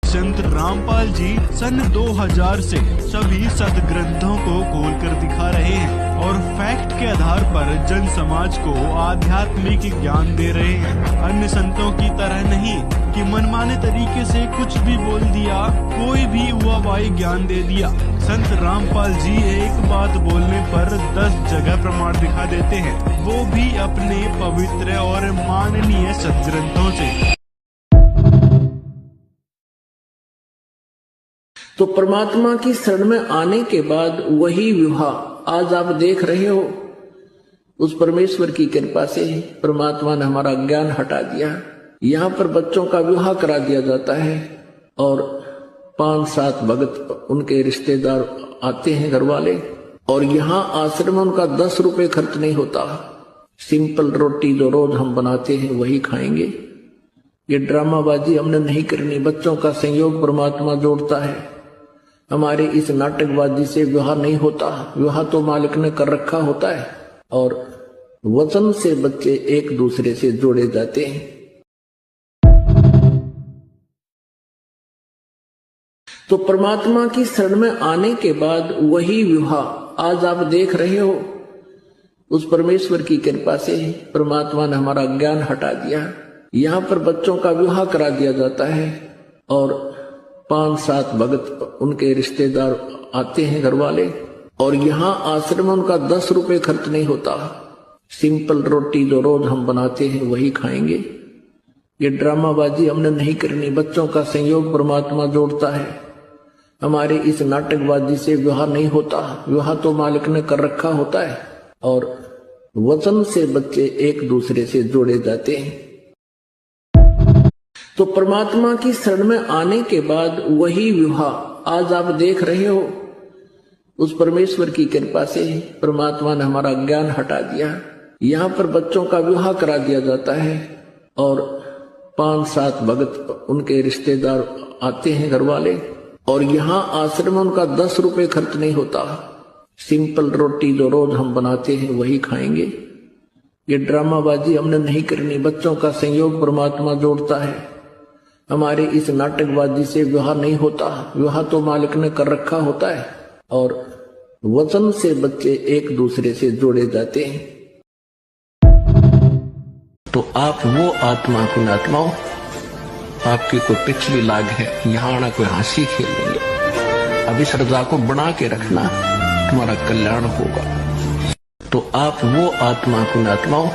संत रामपाल जी सन 2000 से सभी सदग्रंथों को खोलकर दिखा रहे हैं और फैक्ट के आधार पर जन समाज को आध्यात्मिक ज्ञान दे रहे हैं। अन्य संतों की तरह नहीं कि मनमाने तरीके से कुछ भी बोल दिया, कोई भी हुआवाई ज्ञान दे दिया। संत रामपाल जी एक बात बोलने पर 10 जगह प्रमाण दिखा देते हैं, वो भी अपने पवित्र और माननीय सदग्रंथों से। तो परमात्मा की शरण में आने के बाद वही विवाह आज आप देख रहे हो। उस परमेश्वर की कृपा से परमात्मा ने हमारा ज्ञान हटा दिया। यहाँ पर बच्चों का विवाह करा दिया जाता है और 5-7 भगत उनके रिश्तेदार आते हैं, घर वाले, और यहाँ आश्रम में उनका 10 रुपए खर्च नहीं होता। सिंपल रोटी जो रोज हम बनाते हैं वही खाएंगे। ये ड्रामाबाजी हमने नहीं करनी। बच्चों का संयोग परमात्मा जोड़ता है। हमारे इस नाटकबाजी से विवाह नहीं होता। विवाह तो मालिक ने कर रखा होता है और वचन से बच्चे एक दूसरे से जोड़े जाते हैं। तो परमात्मा की शरण में आने के बाद वही विवाह आज आप देख रहे हो। उस परमेश्वर की कृपा से परमात्मा ने हमारा ज्ञान हटा दिया। यहाँ पर बच्चों का विवाह करा दिया जाता है और 5-7 भगत उनके रिश्तेदार आते हैं, घर वाले, और यहाँ आश्रम में उनका 10 रुपए खर्च नहीं होता। सिंपल रोटी जो रोज हम बनाते हैं वही खाएंगे। ये ड्रामाबाजी हमने नहीं करनी। बच्चों का संयोग परमात्मा जोड़ता है। हमारे इस नाटकबाजी से विवाह नहीं होता। विवाह तो मालिक ने कर रखा होता है और वचन से बच्चे एक दूसरे से जोड़े जाते हैं। तो परमात्मा की शरण में आने के बाद वही विवाह आज आप देख रहे हो। उस परमेश्वर की कृपा से परमात्मा ने हमारा ज्ञान हटा दिया। यहाँ पर बच्चों का विवाह करा दिया जाता है और 5-7 भगत उनके रिश्तेदार आते हैं, घर वाले, और यहाँ आश्रम में उनका 10 रुपए खर्च नहीं होता। सिंपल रोटी जो रोज हम बनाते हैं वही खाएंगे। ये ड्रामाबाजी हमने नहीं करनी। बच्चों का संयोग परमात्मा जोड़ता है। हमारे इस नाटकबाजी से विवाह नहीं होता। विवाह तो मालिक ने कर रखा होता है और वचन से बच्चे एक दूसरे से जोड़े जाते हैं। तो आप वो आत्मा की आत्माओं, आपकी कोई पिछली लाग है, यहाँ आना कोई हंसी खेल लेंगे। अभी श्रद्धा को बना के रखना, तुम्हारा कल्याण होगा। तो आप वो आत्मा की आत्माओं,